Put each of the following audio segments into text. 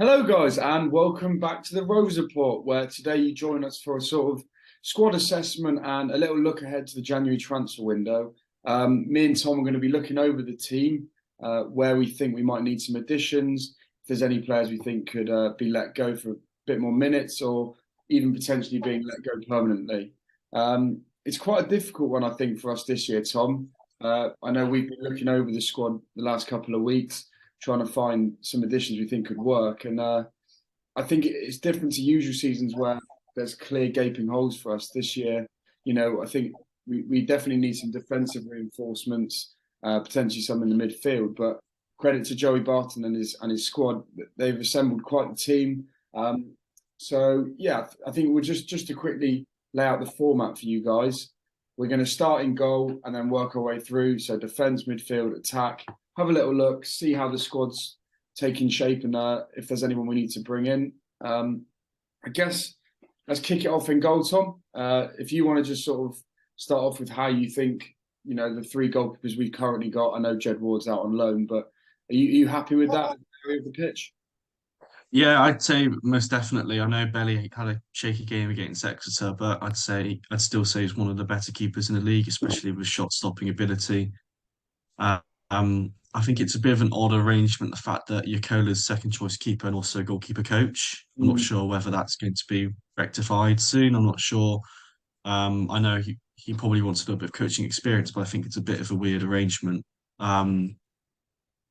Hello, guys, and welcome back to the Rovers Report, where today you join us for a sort of squad assessment and a little look ahead to the January transfer window. Me and Tom are going to be looking over the team, where we think we might need some additions, if there's any players we think could be let go for a bit more minutes or even potentially being let go permanently. It's quite a difficult one, I think, for us this year, Tom. I know we've been looking over the squad the last couple of weeks trying to find some additions we think could work. And I think it's different to usual seasons where there's clear gaping holes for us this year. I think we definitely need some defensive reinforcements, potentially some in the midfield. But credit to Joey Barton and his squad; they've assembled quite the team. So yeah, I think we'll just to quickly lay out the format for you guys. We're going to start in goal and then work our way through. So defence, midfield, attack. Have a little look, see how the squad's taking shape, and if there's anyone we need to bring in. I guess let's kick it off in goal, Tom. If you want to just sort of start off with how you think, the three goalkeepers we've currently got. I know Jed Ward's out on loan, but are you happy with that area of the pitch? Yeah, I'd say most definitely. I know Belly had a shaky game against Exeter, but I'd still say he's one of the better keepers in the league, especially with shot stopping ability. Uh, I think it's a bit of an odd arrangement, the fact that Yokola's second choice keeper and also goalkeeper coach. I'm not Mm. sure whether that's going to be rectified soon. I'm not sure. I know he probably wants a little bit of coaching experience, but I think it's a bit of a weird arrangement. Um,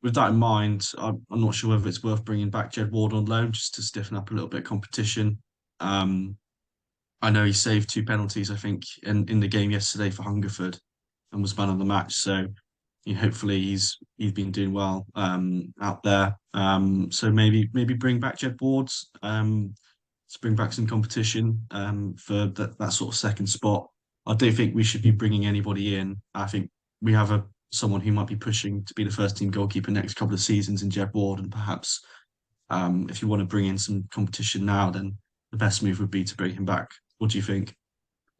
with that in mind, I'm not sure whether it's worth bringing back Jed Ward on loan just to stiffen up a little bit of competition. Um, I know he saved two penalties, I think, in the game yesterday for Hungerford and was man of the match. So hopefully he's been doing well out there. So maybe bring back Jed Ward to bring back some competition for that sort of second spot. I don't think we should be bringing anybody in. I think we have someone who might be pushing to be the first team goalkeeper next couple of seasons in Jed Ward, and perhaps if you want to bring in some competition now, then the best move would be to bring him back. What do you think?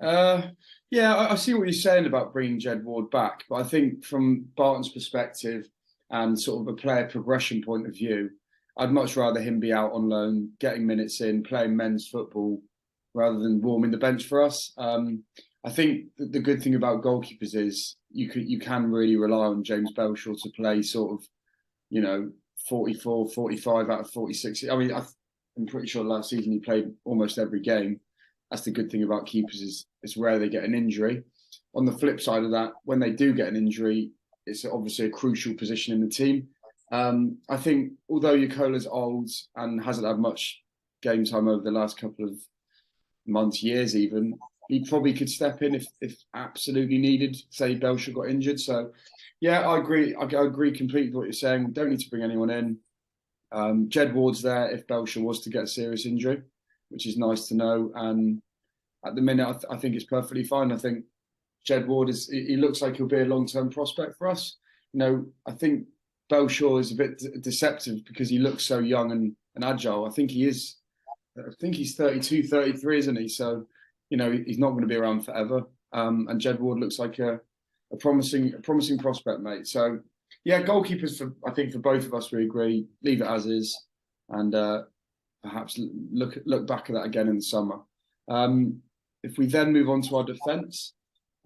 Uh, yeah, I see what you're saying about bringing Jed Ward back, but I think from Barton's perspective and sort of a player progression point of view, I'd much rather him be out on loan, getting minutes in, playing men's football, rather than warming the bench for us. I think the good thing about goalkeepers is you can really rely on James Belshaw to play sort of, you know, 44, 45 out of 46. I mean, I'm pretty sure last season he played almost every game. That's the good thing about keepers is it's rare they get an injury. On the flip side of that, when they do get an injury, it's obviously a crucial position in the team. I think although Yokola's old and hasn't had much game time over the last couple of months, years even, he probably could step in if absolutely needed. Say Belshaw got injured. So yeah, I agree. I agree completely with what you're saying. We don't need to bring anyone in. Jed Ward's there if Belshaw was to get a serious injury, which is nice to know. And at the minute, I think it's perfectly fine. I think Jed Ward he looks like he'll be a long term prospect for us. I think Belshaw is a bit deceptive because he looks so young and agile. I think he is. I think he's 32, 33, isn't he? So, he's not going to be around forever. And Jed Ward looks like a promising prospect, mate. So, yeah, goalkeepers I think for both of us, we agree. Leave it as is, and perhaps look back at that again in the summer. If we then move on to our defence,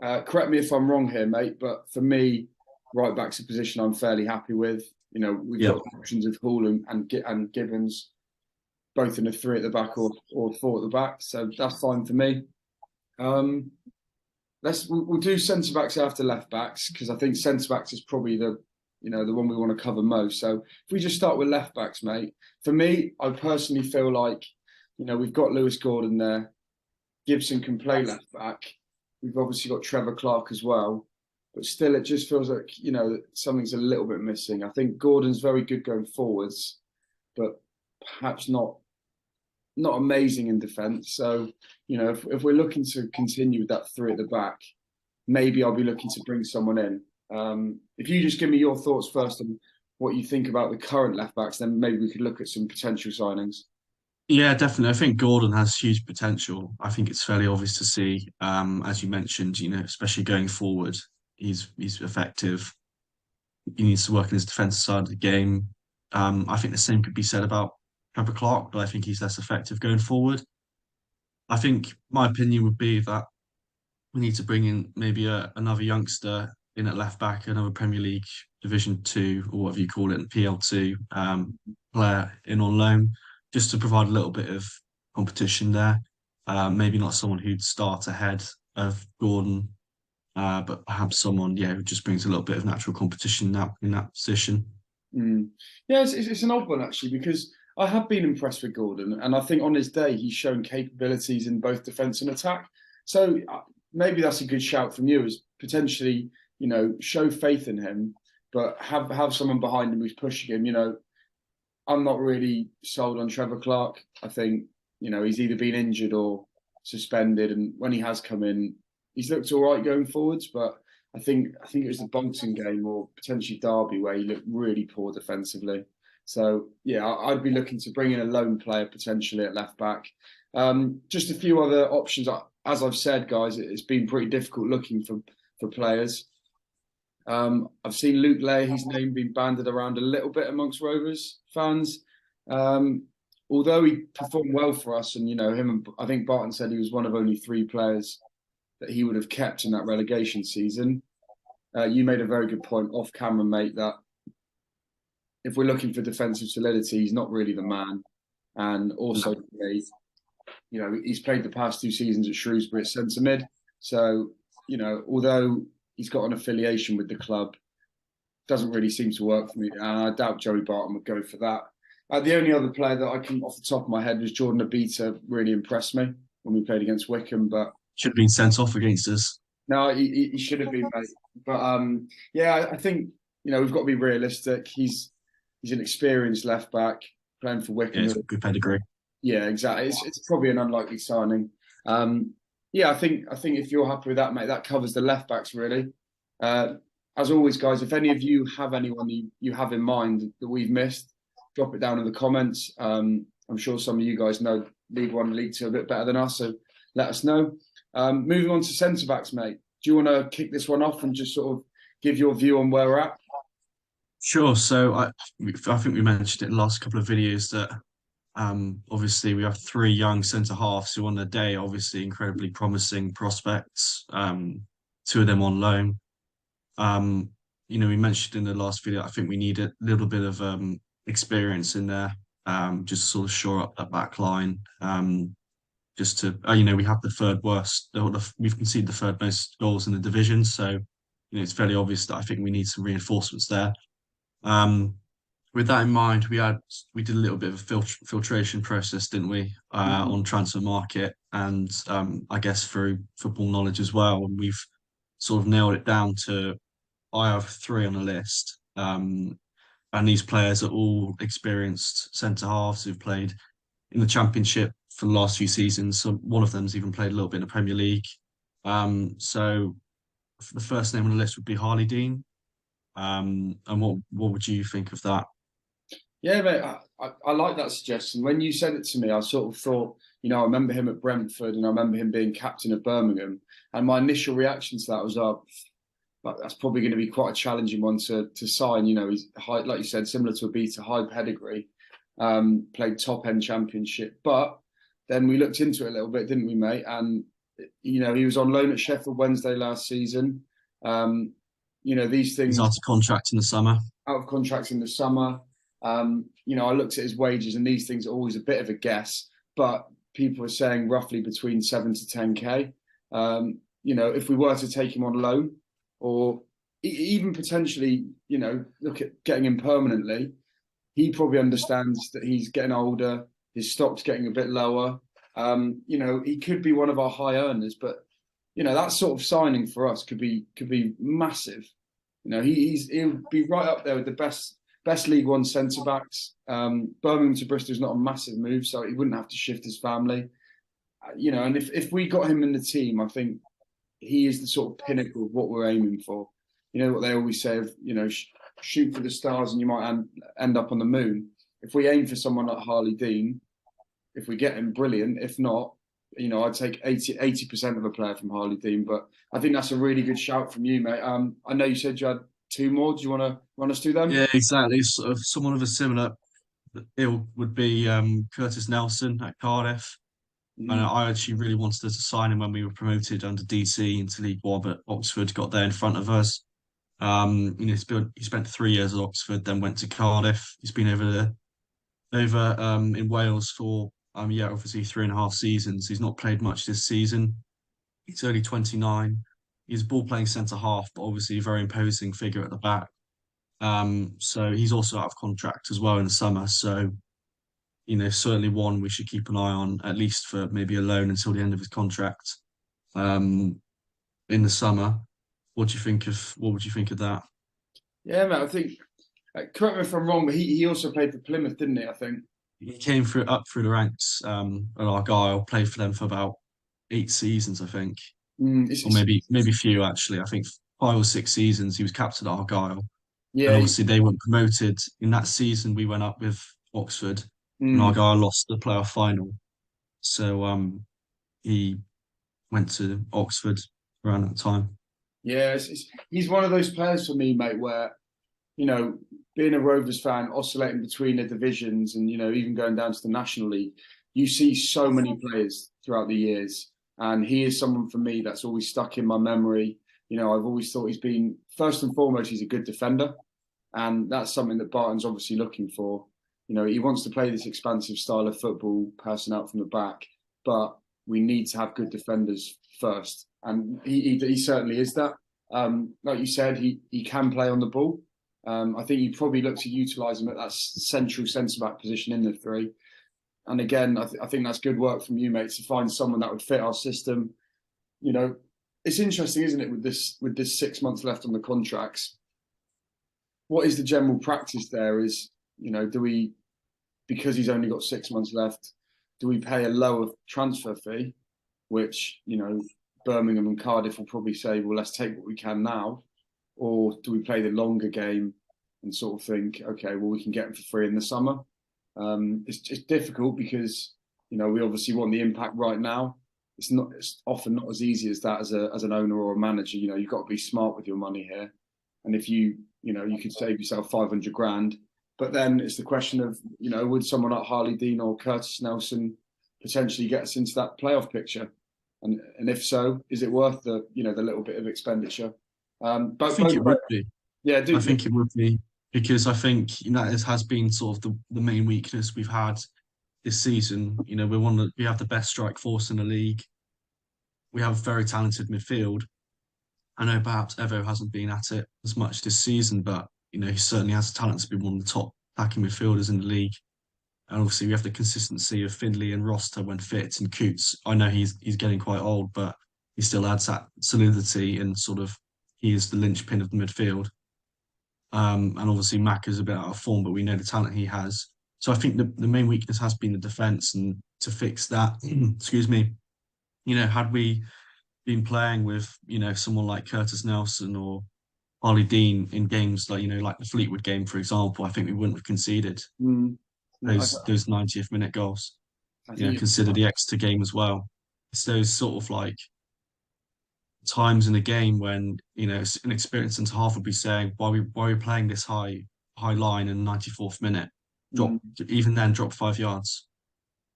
correct me if I'm wrong here, mate, but for me, right back's a position I'm fairly happy with. We've Yeah. got options of Hall and Gibbons, both in a three at the back or four at the back, so that's fine for me. Um, we'll do centre backs after left backs because I think centre backs is probably the one we want to cover most. So if we just start with left backs, mate, for me, I personally feel like we've got Lewis Gordon there. Gibson can play left back. We've obviously got Trevor Clark as well, but still, it just feels like something's a little bit missing. I think Gordon's very good going forwards, but perhaps not amazing in defence. So, if we're looking to continue with that three at the back, maybe I'll be looking to bring someone in. If you just give me your thoughts first on what you think about the current left backs, then maybe we could look at some potential signings. Yeah, definitely. I think Gordon has huge potential. I think it's fairly obvious to see, as you mentioned, especially going forward, he's effective. He needs to work on his defensive side of the game. I think the same could be said about Trevor Clark, but I think he's less effective going forward. I think my opinion would be that we need to bring in maybe another youngster in at left back, another Premier League Division Two or whatever you call it, PL2 player in on loan, just to provide a little bit of competition there. Maybe not someone who'd start ahead of Gordon, but perhaps someone, yeah, who just brings a little bit of natural competition in that position. Mm. Yeah, it's an odd one actually because I have been impressed with Gordon, and I think on his day he's shown capabilities in both defence and attack. So maybe that's a good shout from you, as potentially show faith in him, but have someone behind him who's pushing him. I'm not really sold on Trevor Clark. I think he's either been injured or suspended, and when he has come in, he's looked all right going forwards, but. I think it was the Bolton game or potentially Derby where he looked really poor defensively. So yeah, I'd be looking to bring in a lone player potentially at left back. Just a few other options. As I've said, guys, it's been pretty difficult looking for players. I've seen Luke Leahy's name being banded around a little bit amongst Rovers fans. Although he performed well for us, and I think Barton said he was one of only three players that he would have kept in that relegation season. You made a very good point off camera, mate, that if we're looking for defensive solidity, he's not really the man. And also, he's played the past 2 seasons at Shrewsbury at centre mid. So, although he's got an affiliation with the club, doesn't really seem to work for me. And I doubt Joey Barton would go for that. The only other player that I can, off the top of my head, was Jordan Abita. Really impressed me when we played against Wickham, but Should have been sent off against us. no, he should have been, mate. But yeah, I think we've got to be realistic. He's an experienced left back playing for Yeah, Wickham. it's a good pedigree. Yeah, exactly. It's probably an unlikely signing. Yeah, I think if you're happy with that, mate, that covers the left backs really. As always, guys, if any of you have anyone you have in mind that we've missed, drop it down in the comments. I'm sure some of you guys know League One, League Two a bit better than us, so let us know. Moving on to centre backs, mate. Do you want to kick this one off and just sort of give your view on where we're at? Sure. So I think we mentioned it in the last couple of videos that obviously we have three young centre halves who on the day obviously incredibly promising prospects. Two of them on loan. We mentioned in the last video, I think we need a little bit of experience in there, just to sort of shore up that back line. Just to, we have the third worst, we've conceded the third most goals in the division. So, it's fairly obvious that I think we need some reinforcements there. With that in mind, we did a little bit of a filtration process, didn't we, on transfer market and I guess through football knowledge as well. And we've sort of nailed it down to I have three on the list. And these players are all experienced centre halves who've played in the Championship for the last few seasons. So one of them's even played a little bit in the Premier League. So the first name on the list would be Harley Dean. And what would you think of that? Yeah, mate, I like that suggestion. When you said it to me, I sort of thought, I remember him at Brentford and I remember him being captain of Birmingham. And my initial reaction to that was, that's probably going to be quite a challenging one to sign. He's high, like you said, similar to Abita, high pedigree, played top end Championship. But then we looked into it a little bit, didn't we, mate? And he was on loan at Sheffield Wednesday last season. These things He's out of contract in the summer. Out of contract in the summer. I looked at his wages, and these things are always a bit of a guess, but people are saying roughly between 7 to 10k. If we were to take him on loan, or even potentially, look at getting him permanently, he probably understands that he's getting older, his stock's getting a bit lower. He could be one of our high earners, but that sort of signing for us could be massive. He'll be right up there with the best League One centre backs. Birmingham to Bristol is not a massive move, so he wouldn't have to shift his family. And if we got him in the team, I think he is the sort of pinnacle of what we're aiming for. What they always say of, shoot for the stars and you might end up on the moon. If we aim for someone like Harley Dean, if we get him, brilliant. If not, I'd take 80% of a player from Harley Dean. But I think that's a really good shout from you, mate. I know you said you had two more. Do you want to run us through them? Yeah, exactly. Sort of someone of a similar it would be Curtis Nelson at Cardiff. And Mm, I actually really wanted to sign him when we were promoted under DC into League One, but Oxford got there in front of us. He spent 3 years at Oxford, then went to Cardiff. He's been over in Wales for yeah, obviously 3.5 seasons. He's not played much this season. He's only 29. He's a ball playing centre half, but obviously a very imposing figure at the back. So he's also out of contract as well in the summer. So, certainly one we should keep an eye on, at least for maybe a loan until the end of his contract in the summer. What would you think of that? yeah, mate. I think. Correct me if I'm wrong, but he also played for Plymouth, didn't he? I think. He came through the ranks at Argyle, played for them for about 8 seasons, I think, or maybe few actually. I think 5 or 6 seasons. He was captain at Argyle, and yeah. obviously they weren't promoted in that season. We went up with Oxford, and Mm, Argyle lost the playoff final. So he went to Oxford around that time. yeah. He's one of those players for me, mate, where you know, being a Rovers fan, oscillating between the divisions and, even going down to the National League, you see so many players throughout the years. And he is someone for me that's always stuck in my memory. I've always thought he's been, first and foremost, he's a good defender. And that's something that Barton's obviously looking for. He wants to play this expansive style of football, passing out from the back, but we need to have good defenders first. And he certainly is that. Like you said, he can play on the ball. I think you probably look to utilise him at that central centre back position in the three. And again, I think that's good work from you, mate, to find someone that would fit our system. It's interesting, isn't it, with this 6 months left on the contracts? What is the general practice there? Do we, because he's only got 6 months left, do we pay a lower transfer fee, which Birmingham and Cardiff will probably say, well, let's take what we can now, or do we play the longer game and sort of think, okay, well, we can get them for free in the summer? It's difficult because we obviously want the impact right now. It's often not as easy as that as an owner or a manager. You've got to be smart with your money here, and if you could save yourself 500 grand, but then it's the question of would someone like Harley Dean or Curtis Nelson potentially get us into that playoff picture, and if so, is it worth the little bit of expenditure? I But think both, it would be. yeah, I do. think it would be because I think it has been sort of the main weakness we've had this season. We have the best strike force in the league. We have a very talented midfield. I know perhaps Evo hasn't been at it as much this season, but he certainly has the talent to be one of the top attacking midfielders in the league. And obviously we have the consistency of Findlay and Roster when fit, and Coots. I know he's getting quite old, but he still adds that solidity and sort of he is the linchpin of the midfield. And obviously Mac is a bit out of form, but we know the talent he has. So I think the main weakness has been the defence, and to fix that, excuse me, had we been playing with someone like Curtis Nelson or Ollie Dean in games like the Fleetwood game, for example, I think we wouldn't have conceded Mm, no, those 90th minute goals. I think Consider the extra game as well. It's those sort of like times in the game when an experienced centre half would be saying, why are we playing this high line in the 94th minute? mm, Drop 5 yards,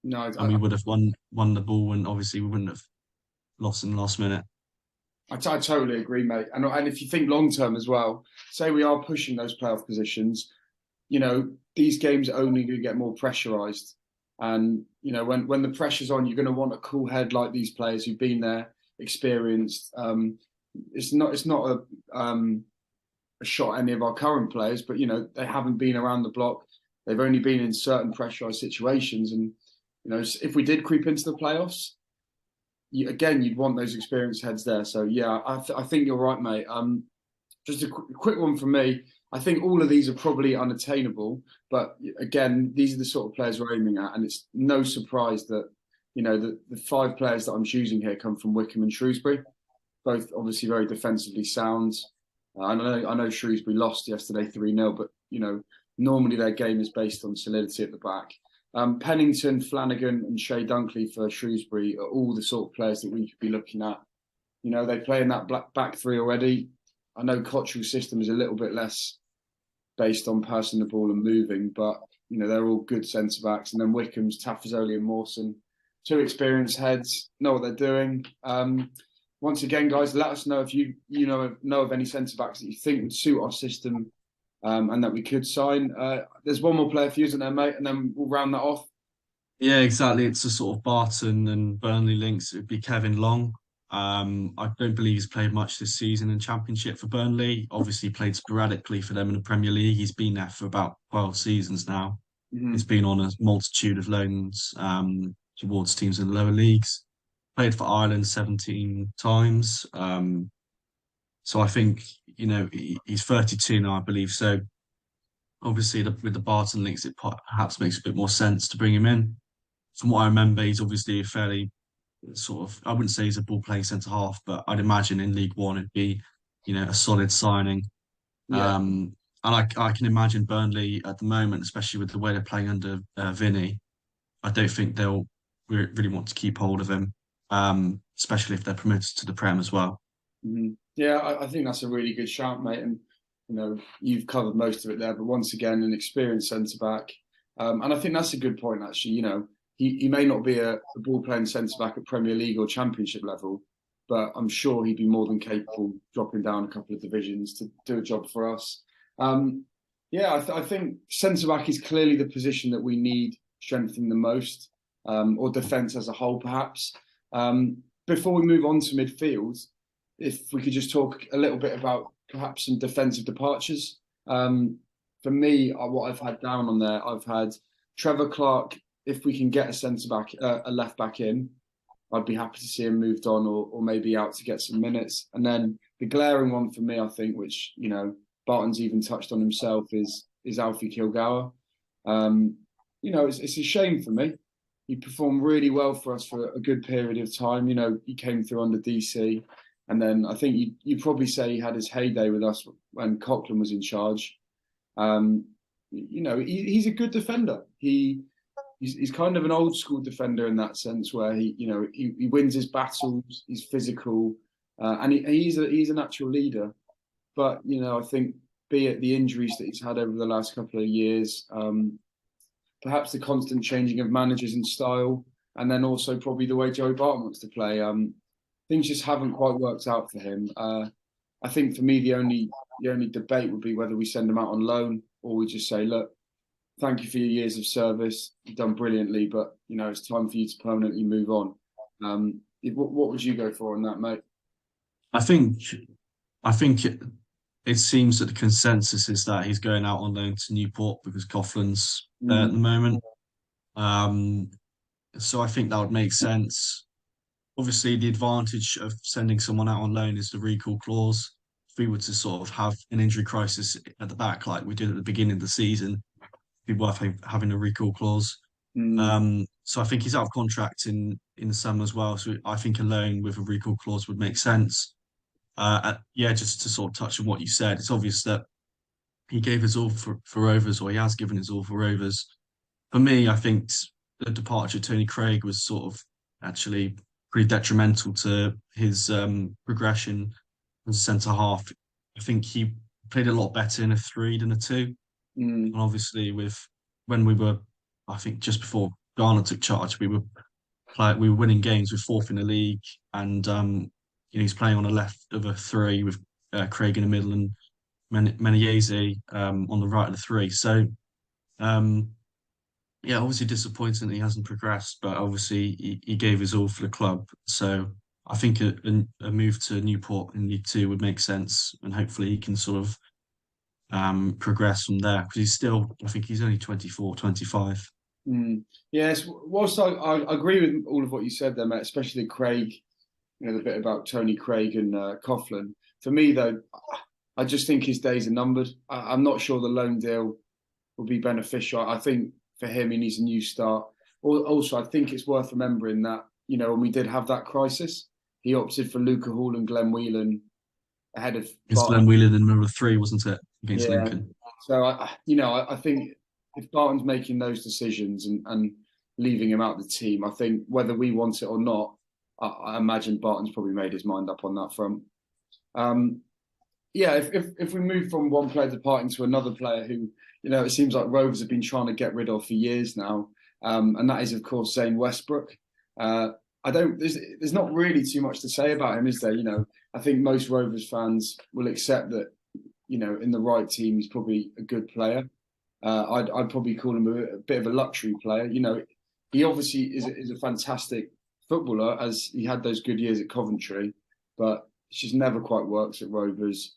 no, and we would have won the ball, and obviously we wouldn't have lost in the last minute. I totally agree, mate. And if you think long term as well, say we are pushing those playoff positions, these games are only going to get more pressurized. And when the pressure's on, you're going to want a cool head like these players who've been there, experienced. It's not a shot at any of our current players, but they haven't been around the block. They've only been in certain pressurized situations, and if we did creep into the playoffs, you'd want those experienced heads there. So yeah, I think you're right, mate. Just a quick one from me. I think all of these are probably unattainable, but again, these are the sort of players we're aiming at, and it's no surprise that the 5 players that I'm choosing here come from Wickham and Shrewsbury, both obviously very defensively sound. I know Shrewsbury lost yesterday 3-0, but normally their game is based on solidity at the back. Pennington, Flanagan, and Shea Dunkley for Shrewsbury are all the sort of players that we could be looking at. They play in that back three already. I know Cottrell's system is a little bit less based on passing the ball and moving, but they're all good centre backs, and then Wickham's Tafazoli and Mawson, two experienced heads, know what they're doing. Once again, guys, let us know if you know of any centre backs that you think would suit our system, and that we could sign. There's one more player for you, isn't there, mate? And then we'll round that off. Yeah, exactly. It's a sort of Barton and Burnley links. It would be Kevin Long. I don't believe he's played much this season in Championship for Burnley. Obviously, played sporadically for them in the Premier League. He's been there for about 12 seasons now. He's Mm-hmm. been on a multitude of loans towards teams in the lower leagues. Played for Ireland 17 times. So I think, he's 32 now, I believe. So obviously, with the Barton links, it perhaps makes a bit more sense to bring him in. From what I remember, he's obviously a fairly sort of, I wouldn't say he's a ball playing centre half, but I'd imagine in League One it'd be, a solid signing. Yeah. And I can imagine Burnley at the moment, especially with the way they're playing under Vinny, I don't think they'll really want to keep hold of him, especially if they're promoted to the Prem as well. Mm-hmm. Yeah, I think that's a really good shout, mate. And you've covered most of it there. But once again, an experienced centre back, and I think that's a good point. Actually, he may not be a ball playing centre back at Premier League or Championship level, but I'm sure he'd be more than capable dropping down a couple of divisions to do a job for us. Yeah, I think centre back is clearly the position that we need strengthening the most, or defence as a whole, perhaps. Before we move on to midfield, if we could just talk a little bit about perhaps some defensive departures. For me, what I've had down on there, I've had Trevor Clark. If we can get a centre back, a left back in, I'd be happy to see him moved on or maybe out to get some minutes. And then the glaring one for me, I think, which Barton's even touched on himself, is Alfie Kilgour. It's a shame for me. He performed really well for us for a good period of time. He came through under DC. And then I think you probably say he had his heyday with us when Coughlin was in charge. He's a good defender. He's kind of an old school defender in that sense, where he wins his battles. He's physical, and he's a natural leader. But I think, be it the injuries that he's had over the last couple of years, perhaps the constant changing of managers and style, and then also probably the way Joey Barton wants to play. Things just haven't quite worked out for him. I think for me, the only debate would be whether we send him out on loan or we just say, look, thank you for your years of service. You've done brilliantly, but it's time for you to permanently move on. What would you go for on that, mate? I think it seems that the consensus is that he's going out on loan to Newport because Coughlin's there at the moment. So I think that would make sense. Obviously, the advantage of sending someone out on loan is the recall clause. If we were to sort of have an injury crisis at the back, like we did at the beginning of the season, it'd be worth having a recall clause. So I think he's out of contract in the summer as well. So I think a loan with a recall clause would make sense. Just to sort of touch on what you said, it's obvious that he gave his all for Rovers, or he has given his all for Rovers. For me, I think the departure of Tony Craig was sort of actually pretty detrimental to his progression as a centre half. I think he played a lot better in a 3 than a 2. And obviously, when we were, I think just before Garner took charge, we were winning games with 4th in the league, and he's playing on the left of a 3 with Craig in the middle and Menezes on the right of the 3. So obviously disappointing that he hasn't progressed, but obviously he gave his all for the club. So I think a move to Newport in League Two would make sense, and hopefully he can sort of progress from there, because I think he's only 24, 25. Yes, whilst I agree with all of what you said there, mate, especially Craig, the bit about Tony Craig and Coughlin. For me, though, I just think his days are numbered. I'm not sure the loan deal will be beneficial. I think for him, he needs a new start. Also, I think it's worth remembering that, when we did have that crisis, he opted for Luca Hall and Glenn Whelan ahead of It's Barton. Glenn Whelan in number 3, wasn't it, against Yeah. Lincoln? So, I think if Barton's making those decisions and leaving him out of the team, I think whether we want it or not, I imagine Barton's probably made his mind up on that front. If we move from one player departing to another player who it seems like Rovers have been trying to get rid of for years now, and that is of course Zane Westbrook. Uh, I don't. There's not really too much to say about him, is there? I think most Rovers fans will accept that. In the right team, he's probably a good player. I'd probably call him a bit of a luxury player. He obviously is a fantastic footballer, as he had those good years at Coventry, but it just never quite works at Rovers.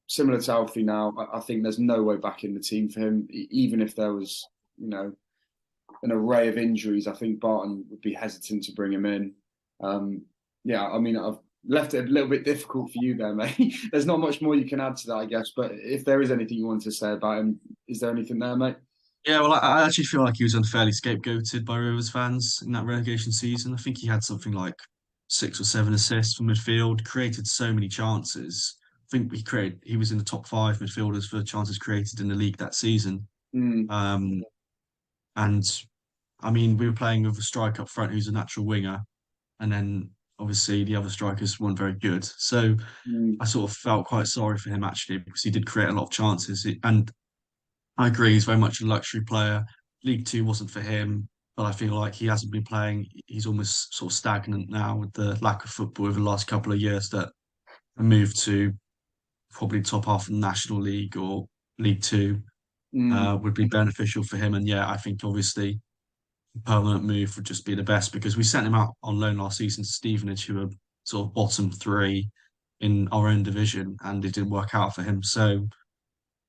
Similar to Alfie now, I think there's no way back in the team for him, even if there was, an array of injuries. I think Barton would be hesitant to bring him in. Yeah, I mean, I've left it a little bit difficult for you there, mate. There's not much more you can add to that, I guess. But if there is anything you want to say about him, is there anything there, mate? Yeah, well, I actually feel like he was unfairly scapegoated by Rovers fans in that relegation season. I think he had something like 6 or 7 assists from midfield, created so many chances. I think he was in the top five midfielders for chances created in the league that season. Mm, Um, and I mean, we were playing with a striker up front who's a natural winger, and then obviously the other strikers weren't very good. So mm, I sort of felt quite sorry for him actually because he did create a lot of chances. And I agree, he's very much a luxury player. League Two wasn't for him, but I feel like he hasn't been playing. He's almost sort of stagnant now with the lack of football over the last couple of years. That a move to probably top half of the National League or League Two mm, would be beneficial for him. And yeah, I think obviously a permanent move would just be the best because we sent him out on loan last season to Stevenage, who are sort of bottom three in our own division, and it didn't work out for him. So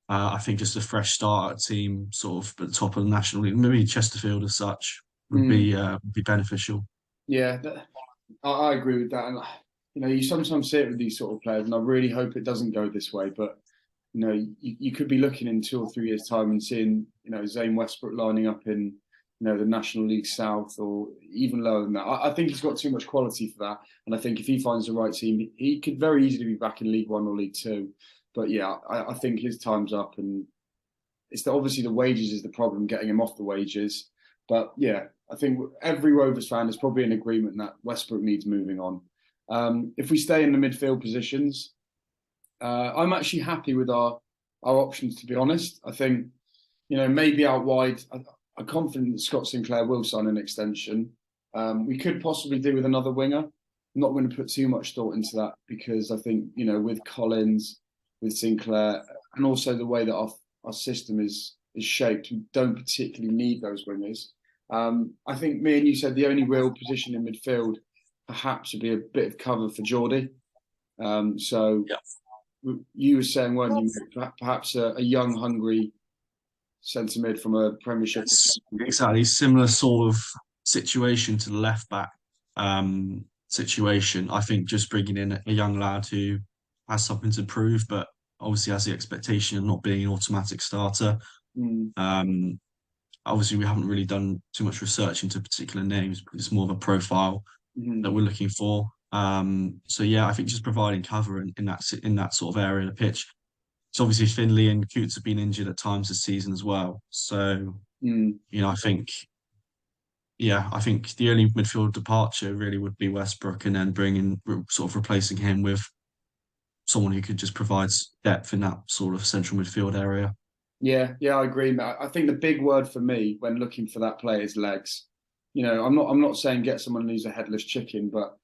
I think just a fresh start at a team, sort of at the top of the National League, maybe Chesterfield as such, mm. would be beneficial. Yeah, I agree with that. And you sometimes see it with these sort of players, and I really hope it doesn't go this way. But you could be looking in 2 or 3 years' time and seeing, Zane Westbrook lining up in, the National League South or even lower than that. I think he's got too much quality for that. And I think if he finds the right team, he could very easily be back in League One or League Two. But yeah, I think his time's up, and obviously the wages is the problem, getting him off the wages. But yeah, I think every Rovers fan is probably in agreement that Westbrook needs moving on. If we stay in the midfield positions, I'm actually happy with our options, to be honest. I think, maybe out wide, I'm confident that Scott Sinclair will sign an extension. We could possibly do with another winger. I'm not going to put too much thought into that because I think, with Collins, with Sinclair, and also the way that our system is shaped, we don't particularly need those wingers. I think me and you said the only real position in midfield perhaps would be a bit of cover for Geordie. So Yeah. you were saying, weren't you, perhaps a young, hungry centre mid from a Premiership? It's exactly similar sort of situation to the left back situation. I think just bringing in a young lad who has something to prove, but obviously has the expectation of not being an automatic starter. Mm, Um, Obviously, we haven't really done too much research into particular names, but it's more of a profile that mm, we're looking for. So yeah, I think just providing cover in that sort of area of the pitch. So obviously Finley and Coots have been injured at times this season as well. So mm. I think I think the only midfield departure really would be Westbrook, and then sort of replacing him with someone who could just provide depth in that sort of central midfield area. Yeah, I agree, Matt. I think the big word for me when looking for that player is legs. I'm not saying get someone who's a headless chicken, but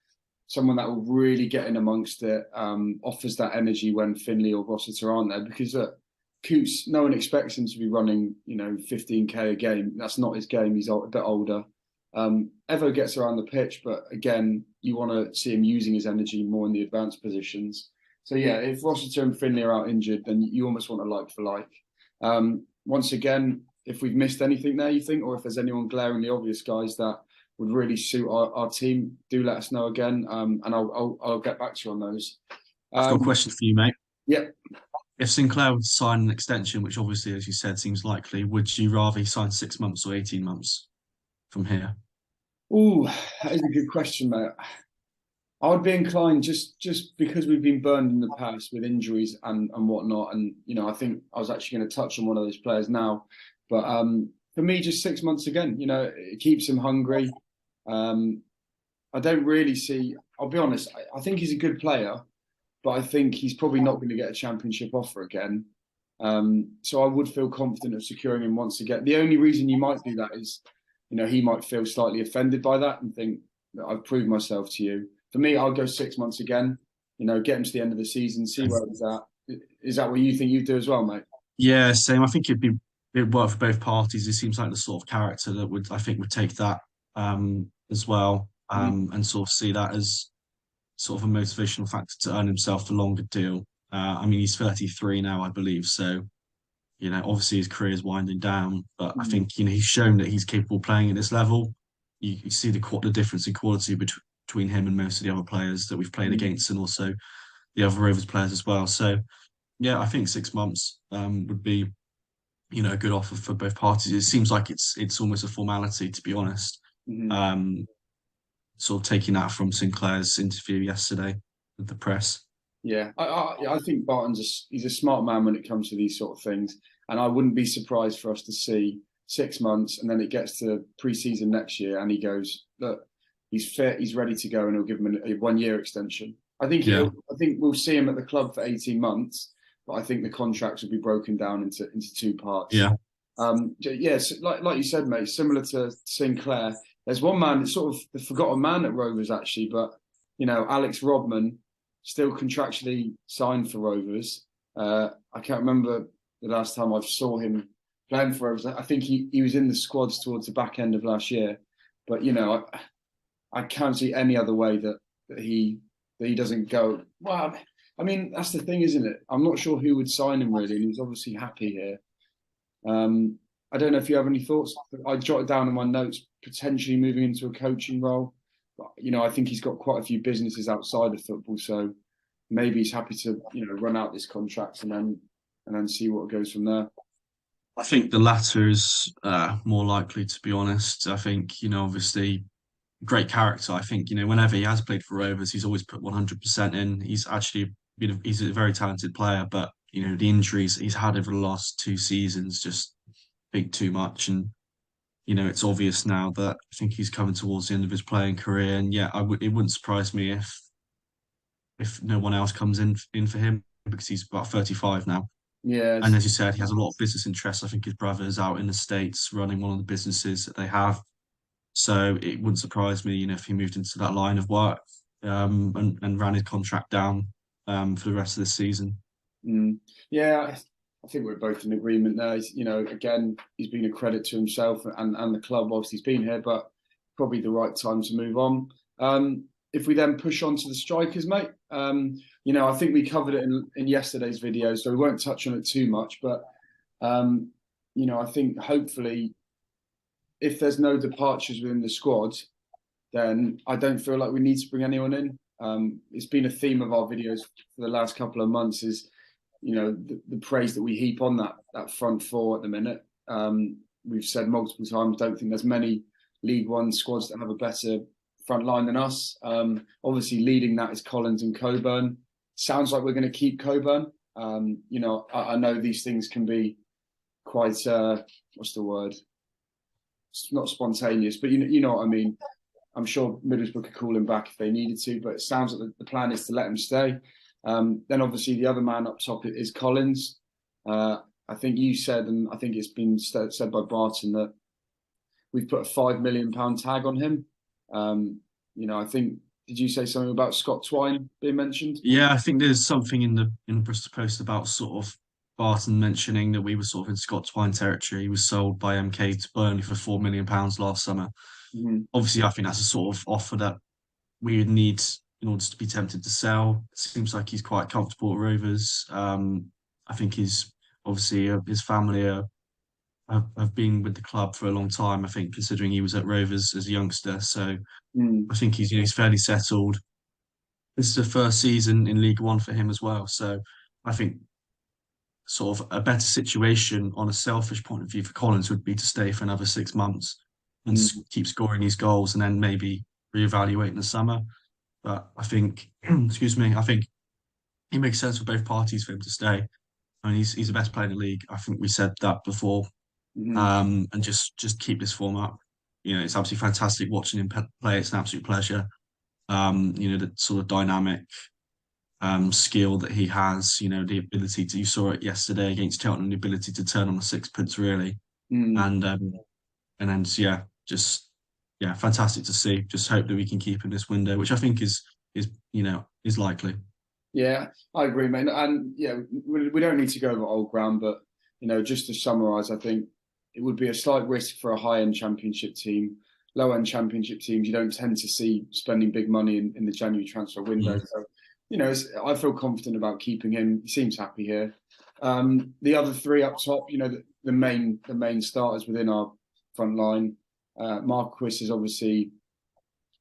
someone that will really get in amongst it, offers that energy when Finley or Rossiter aren't there. Because Coots, no one expects him to be running, 15K a game. That's not his game. He's a bit older. Evo gets around the pitch, but again, you want to see him using his energy more in the advanced positions. So yeah, if Rossiter and Finley are out injured, then you almost want a like for like. Once again, if we've missed anything there, you think, or if there's anyone glaringly obvious, guys, that would really suit our team, do let us know again, and I'll get back to you on those. I've got a Um, question for you, mate. yeah. If Sinclair would sign an extension, which obviously, as you said, seems likely, would you rather he sign 6 months or 18 months from here? Oh, that is a good question, mate. I would be inclined just because we've been burned in the past with injuries and whatnot, and I think I was actually going to touch on one of those players now, but for me, just 6 months again. It keeps him hungry. Um, I don't really see. I'll be honest. I think he's a good player, but I think he's probably not going to get a championship offer again. So I would feel confident of securing him once again. The only reason you might do that is, he might feel slightly offended by that and think that I've proved myself to you. For me, I'll go 6 months again. Get him to the end of the season, see where he's at. Is that what you think you'd do as well, mate? Yeah, same. I think it'd work for both parties. He seems like the sort of character that would take that as well, and sort of see that as sort of a motivational factor to earn himself a longer deal. I mean, he's 33 now, I believe. So, obviously his career is winding down, but I Mm. think, he's shown that he's capable of playing at this level. You see the difference in quality between him and most of the other players that we've played Mm. against, and also the other Rovers players as well. So, yeah, I think 6 months would be, a good offer for both parties. It seems like it's almost a formality, to be honest. Mm. Um, Sort of taking that from Sinclair's interview yesterday with the press. Yeah, I think he's a smart man when it comes to these sort of things, and I wouldn't be surprised for us to see 6 months, and then it gets to pre-season next year, and he goes, look, he's fit, he's ready to go, and he'll give him a 1 year extension. Yeah, I think we'll see him at the club for 18 months, but I think the contracts will be broken down into two parts. yeah, Yes, like you said, mate, similar to Sinclair. There's one man, it's sort of the forgotten man at Rovers actually, but Alex Rodman still contractually signed for Rovers. I can't remember the last time I saw him playing for Rovers. I think he was in the squads towards the back end of last year, but I can't see any other way that he doesn't go. Well, I mean that's the thing, isn't it? I'm not sure who would sign him really, and he's obviously happy here. Um, I don't know if you have any thoughts. I jotted down in my notes potentially moving into a coaching role. But, I think he's got quite a few businesses outside of football, so maybe he's happy to run out this contract and then see what goes from there. I think the latter is more likely, to be honest. I think, obviously, great character. I think, whenever he has played for Rovers, he's always put 100% in. He's actually, he's a very talented player, but, the injuries he's had over the last 2 seasons just think too much. And, it's obvious now that I think he's coming towards the end of his playing career. And yeah, it wouldn't surprise me if no one else comes in for him because he's about 35 now. And Yes. as you said, he has a lot of business interests. I think his brother is out in the States running one of the businesses that they have. So it wouldn't surprise me, if he moved into that line of work and ran his contract down for the rest of this season. Mm. Yeah, I think we're both in agreement there. Again, he's been a credit to himself and the club whilst he's been here, but probably the right time to move on. If we then push on to the strikers, mate, I think we covered it in yesterday's video, so we won't touch on it too much. But I think hopefully, if there's no departures within the squad, then I don't feel like we need to bring anyone in. It's been a theme of our videos for the last couple of months is, the praise that we heap on that front four at the minute. We've said multiple times, don't think there's many League One squads that have a better front line than us. Obviously, leading that is Collins and Coburn. Sounds like we're going to keep Coburn. I know these things can be quite, what's the word? It's not spontaneous, but you know what I mean. I'm sure Middlesbrough could call him back if they needed to, but it sounds like the plan is to let him stay. Then obviously the other man up top is Collins. I think you said, and I think it's been said by Barton that we've put a £5 million tag on him. I think did you say something about Scott Twine being mentioned? Yeah, I think there's something in the Bristol Post about sort of Barton mentioning that we were sort of in Scott Twine territory. He was sold by MK to Burnley for £4 million last summer. Mm-hmm. Obviously, I think that's a sort of offer that we would need in order to be tempted to sell. It seems like he's quite comfortable at Rovers. I think his family have been with the club for a long time. I think considering he was at Rovers as a youngster, so Mm. I think he's fairly settled. This is the first season in League One for him as well. So I think sort of a better situation on a selfish point of view for Collins would be to stay for another 6 months and Mm. keep scoring these goals and then maybe reevaluate in the summer. But I think, excuse me, I think it makes sense for both parties for him to stay. I mean, he's the best player in the league. I think we said that before. Mm. And just keep this form up. It's absolutely fantastic watching him play. It's an absolute pleasure. The sort of dynamic skill that he has. You know, the ability to, you saw it yesterday against Cheltenham, the ability to turn on a sixpence really, Mm. and then yeah, just yeah, fantastic to see. Just hope that we can keep in this window, which I think is likely. Yeah, I agree, mate. And yeah, we don't need to go over old ground, but just to summarise, I think it would be a slight risk for a high-end championship team. Low-end championship teams, you don't tend to see spending big money in the January transfer window. Mm. So, I feel confident about keeping him. He seems happy here. The other three up top, the main starters within our front line. Marquis is obviously,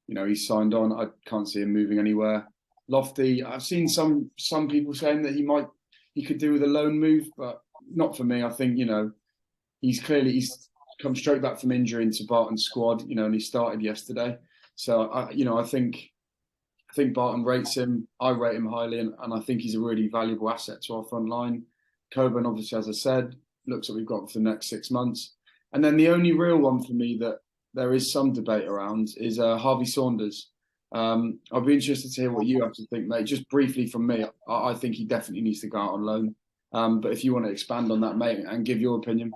he's signed on. I can't see him moving anywhere. Lofty, I've seen some people saying that he could do with a loan move, but not for me. I think he's come straight back from injury into Barton's squad, and he started yesterday. So I think Barton rates him. I rate him highly, and I think he's a really valuable asset to our front line. Coburn, obviously, as I said, looks like we've got for the next 6 months. And then the only real one for me that there is some debate around is Harvey Saunders. I'll be interested to hear what you have to think, mate. Just briefly from me, I think he definitely needs to go out on loan. But if you want to expand on that, mate, and give your opinion.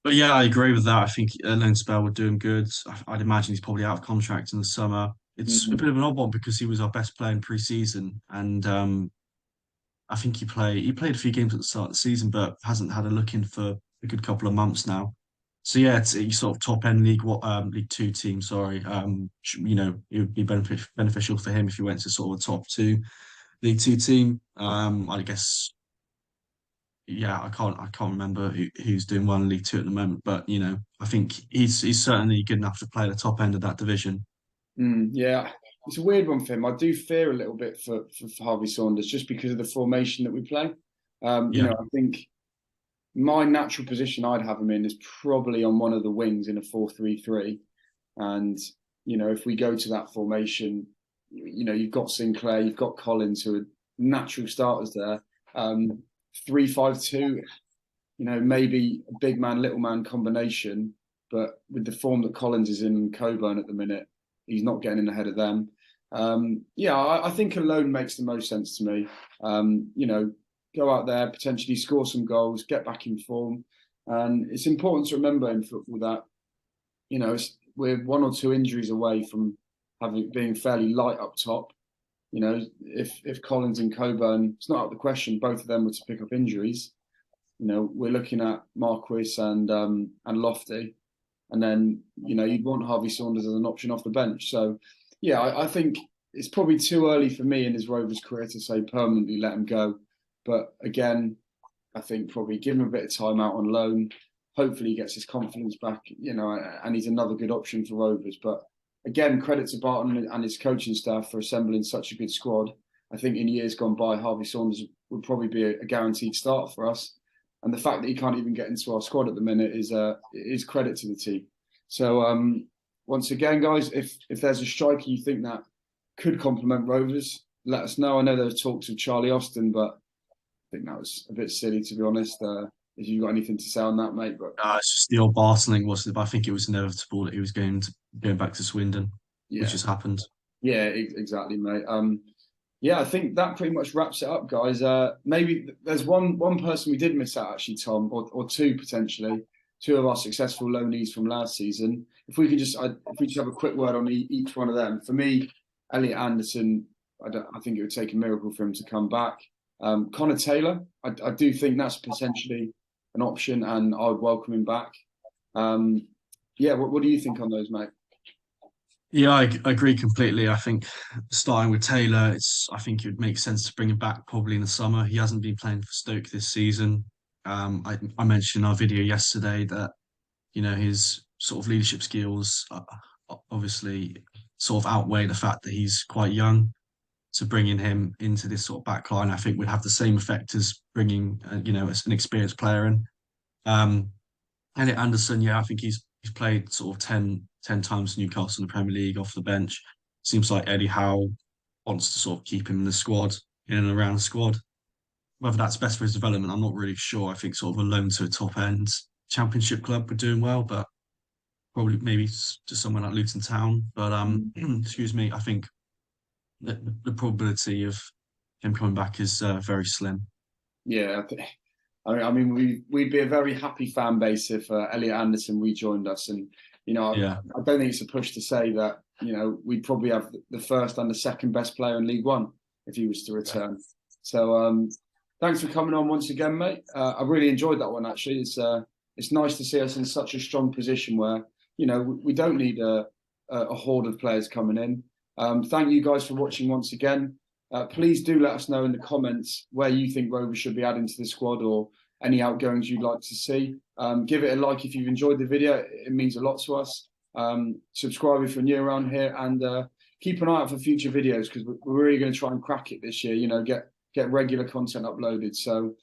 But yeah, I agree with that. I think a loan spell would do him good. I'd imagine he's probably out of contract in the summer. It's a Mm. bit of an odd one because he was our best player in pre-season, and I think he played a few games at the start of the season, but hasn't had a look in for a good couple of months now. So yeah, it's sort of top end League Two team. Sorry, it would be beneficial for him if he went to sort of a top two League Two team. I guess yeah, I can't remember who's doing well in League Two at the moment, but I think he's certainly good enough to play at the top end of that division. Yeah, it's a weird one for him. I do fear a little bit for Harvey Saunders just because of the formation that we play. Yeah, I think my natural position I'd have him in is probably on one of the wings in a 4-3-3. And, if we go to that formation, you've got Sinclair, you've got Collins, who are natural starters there. 3-5-2, maybe a big man, little man combination. But with the form that Collins is in Coburn at the minute, he's not getting in ahead of them. Yeah, I think a loan makes the most sense to me. Go out there, potentially score some goals, get back in form. And it's important to remember in football that, we're one or two injuries away from being fairly light up top. If Collins and Coburn, it's not out of the question, both of them were to pick up injuries. We're looking at Marquis and Lofty, and then you'd want Harvey Saunders as an option off the bench. So yeah, I think it's probably too early for me in his Rovers career to say permanently let him go. But again, I think probably give him a bit of time out on loan. Hopefully, he gets his confidence back, and he's another good option for Rovers. But again, credit to Barton and his coaching staff for assembling such a good squad. I think in years gone by, Harvey Saunders would probably be a guaranteed start for us. And the fact that he can't even get into our squad at the minute is credit to the team. So once again, guys, if there's a striker you think that could complement Rovers, let us know. I know there was talks of Charlie Austin, but I think that was a bit silly, to be honest. If you've got anything to say on that, mate. But it's just the old Bartling, wasn't it? But I think it was inevitable that he was going back to Swindon, which yeah, has happened. yeah, exactly, mate. Yeah, I think that pretty much wraps it up, guys. Maybe there's one person we did miss out, actually, Tom, or two potentially, two of our successful loanees from last season. If we just have a quick word on each one of them. For me, Elliot Anderson, I think it would take a miracle for him to come back. Connor Taylor, I do think that's potentially an option, and I would welcome him back. Yeah, what do you think on those, mate? Yeah, I agree completely. I think starting with Taylor, I think it would make sense to bring him back probably in the summer. He hasn't been playing for Stoke this season. I mentioned in our video yesterday that his sort of leadership skills obviously sort of outweigh the fact that he's quite young. So bringing him into this sort of back line, I think would have the same effect as bringing an experienced player in. Um, Elliot Anderson, yeah, I think he's played sort of 10 times for Newcastle in the Premier League off the bench. Seems like Eddie Howe wants to sort of keep him in the squad, in and around the squad. Whether that's best for his development, I'm not really sure. I think sort of a loan to a top end championship club would do him well, but probably maybe to somewhere like Luton Town. But excuse me, I think the probability of him coming back is very slim. Yeah, I mean, we'd be a very happy fan base if Elliot Anderson rejoined us, and Yeah, I don't think it's a push to say that we'd probably have the first and the second best player in League One if he was to return. So thanks for coming on once again, mate. I really enjoyed that one actually. It's nice to see us in such a strong position where we don't need a horde of players coming in. Thank you guys for watching once again. Please do let us know in the comments where you think Rovers should be adding to the squad or any outgoings you'd like to see. Give it a like if you've enjoyed the video. It means a lot to us. Subscribe if you're new around here, and keep an eye out for future videos because we're really going to try and crack it this year. Get regular content uploaded. So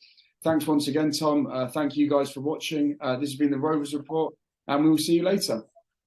thanks once again, Tom. Thank you guys for watching. This has been the Rovers Report, and we will see you later.